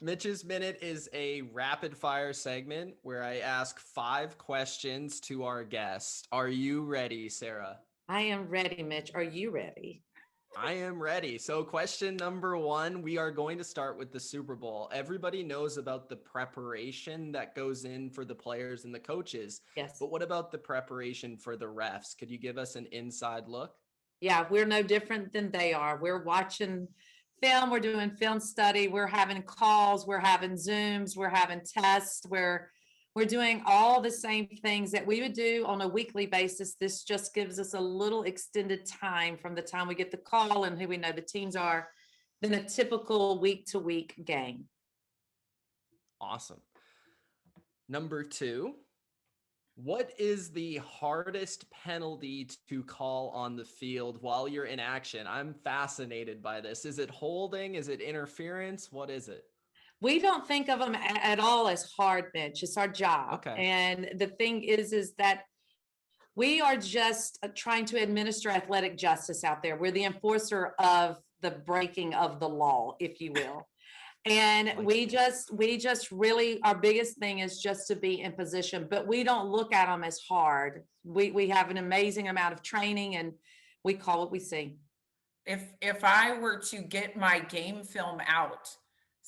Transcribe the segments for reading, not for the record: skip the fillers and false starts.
Mitch's Minute is a rapid fire segment where I ask 5 questions to our guest. Are you ready, Sarah? I am ready, Mitch. Are you ready? I am ready. So, question number one, we are going to start with the Super Bowl. Everybody knows about the preparation that goes in for the players and the coaches, Yes. but what about the preparation for the refs? Could you give us an inside look? Yeah, we're no different than they are. We're watching film, we're doing film study, we're having calls, we're having Zooms, we're having tests, we're doing all the same things that we would do on a weekly basis. This just gives us a little extended time from the time we get the call and who we know the teams are than a typical week to week game. Awesome. Number two, what is the hardest penalty to call on the field while you're in action? I'm fascinated by this. Is it holding? Is it interference? What is it? We don't think of them at all as hard, Mitch. It's our job. Okay. And the thing is that we are just trying to administer athletic justice out there. We're the enforcer of the breaking of the law, if you will. And Like, we just really, our biggest thing is just to be in position, but we don't look at them as hard. We have an amazing amount of training and we call what we see. If I were to get my game film out,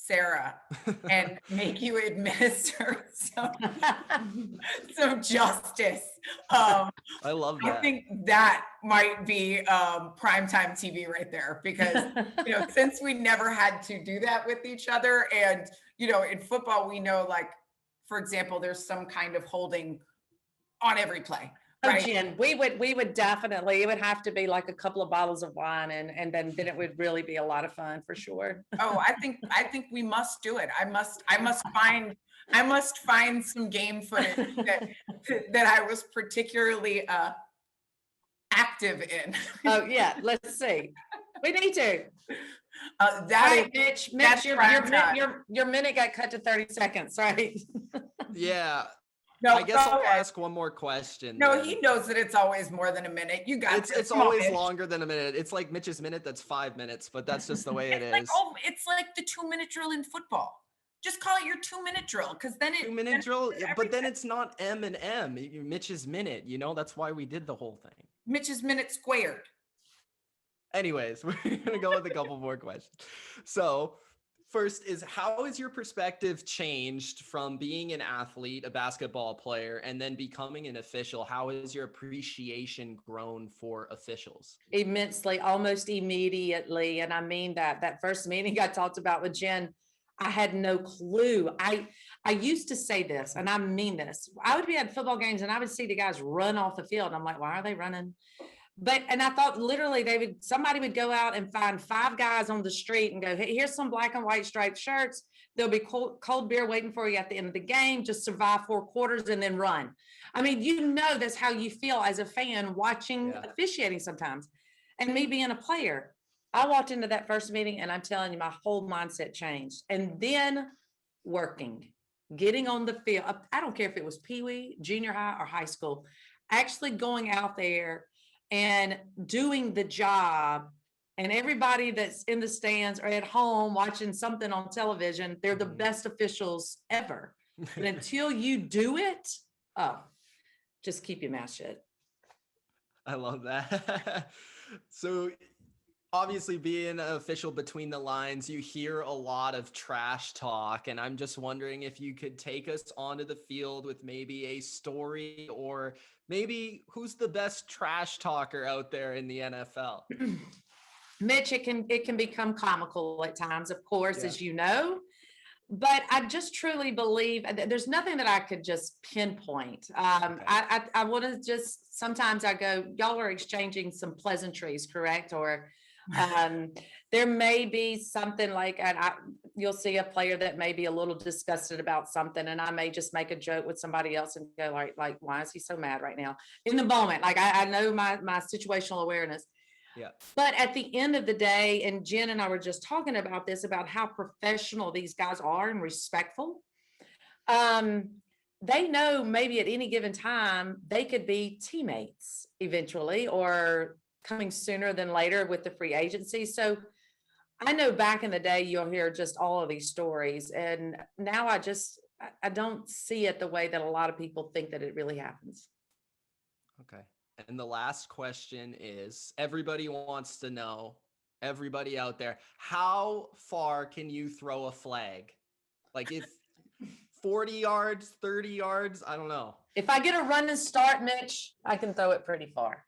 Sarah, and make you administer some justice, I love I that. think that might be primetime TV right there because since we never had to do that with each other, and in football we know, like, for example, there's some kind of holding on every play. Oh, Right. Jen, we would definitely, it would have to be like a couple of bottles of wine and then it would really be a lot of fun for sure. Oh, I think we must do it. I must find some game footage that I was particularly active in. Oh, yeah, let's see. We need to. That All right, Mitch, that's your prime minute, time. your minute got cut to 30 seconds, right? Yeah. No, I guess I'll okay. ask one more question. No, then. he knows that it's always more than a minute. You got It's this. it's Come on, always Mitch. longer than a minute. It's like Mitch's minute that's 5 minutes, but that's just the way it is. It's like the 2-minute drill in football. Just call it your 2-minute drill, because then it 2 minute drill, yeah, but then everything. it's not M and M. Mitch's minute. That's why we did the whole thing. Mitch's minute squared. Anyways, we're gonna go with a couple more questions. So, first is, how has your perspective changed from being an athlete, a basketball player, and then becoming an official? How has your appreciation grown for officials? Immensely, almost immediately. And I mean that first meeting I talked about with Jen, I had no clue. I used to say this, and I mean this. I would be at football games and I would see the guys run off the field. And I'm like, why are they running? And I thought literally somebody would go out and find 5 guys on the street and go, hey, here's some black and white striped shirts. There'll be cold beer waiting for you at the end of the game. Just survive 4 quarters and then run. I mean, that's how you feel as a fan watching officiating sometimes. And me being a player, I walked into that first meeting and I'm telling you, my whole mindset changed. And then working, getting on the field. I don't care if it was Pee Wee, junior high, or high school, actually going out there and doing the job, and everybody that's in the stands or at home watching something on television, they're the best officials ever. But until you do it, just keep your mouth shut. I love that. So, obviously, being an official between the lines, you hear a lot of trash talk, and I'm just wondering if you could take us onto the field with maybe a story, or maybe who's the best trash talker out there in the NFL? Mitch, it can become comical at times, of course, Yeah. as you know. But I just truly believe there's nothing that I could just pinpoint. Okay. I want to just, sometimes I go, y'all are exchanging some pleasantries, correct? Or there may be something like, you'll see a player that may be a little disgusted about something, and I may just make a joke with somebody else and go like, why is he so mad right now? In the moment, like I know my situational awareness. Yeah. But at the end of the day, and Jen and I were just talking about this, about how professional these guys are and respectful. They know maybe at any given time, they could be teammates eventually, or coming sooner than later with the free agency. So I know back in the day, you'll hear just all of these stories. And now I don't see it the way that a lot of people think that it really happens. Okay. And the last question is, everybody wants to know, everybody out there, how far can you throw a flag? Like if 40 yards, 30 yards, I don't know. If I get a running start, Mitch, I can throw it pretty far.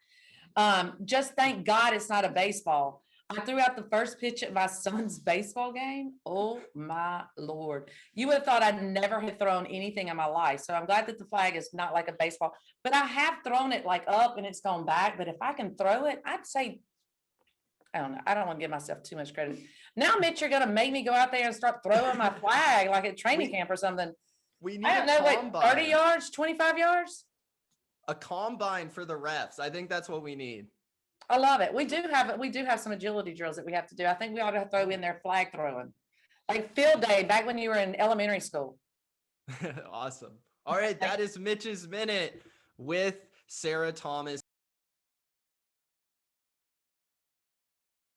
Just thank God it's not a baseball. I threw out the first pitch at my son's baseball game. Oh my Lord. You would have thought I'd never had thrown anything in my life. So I'm glad that the flag is not like a baseball, but I have thrown it like up and it's gone back. But if I can throw it, I'd say, I don't know. I don't want to give myself too much credit. Now, Mitch, you're going to make me go out there and start throwing my flag like at training camp or something. We need I don't know, what, 30 yards, 25 yards? A combine for the refs. I think that's what we need. I love it. We do have some agility drills that we have to do. I think we ought to throw in there flag throwing, like field day back when you were in elementary school. Awesome. All right, that is Mitch's Minute with Sarah Thomas.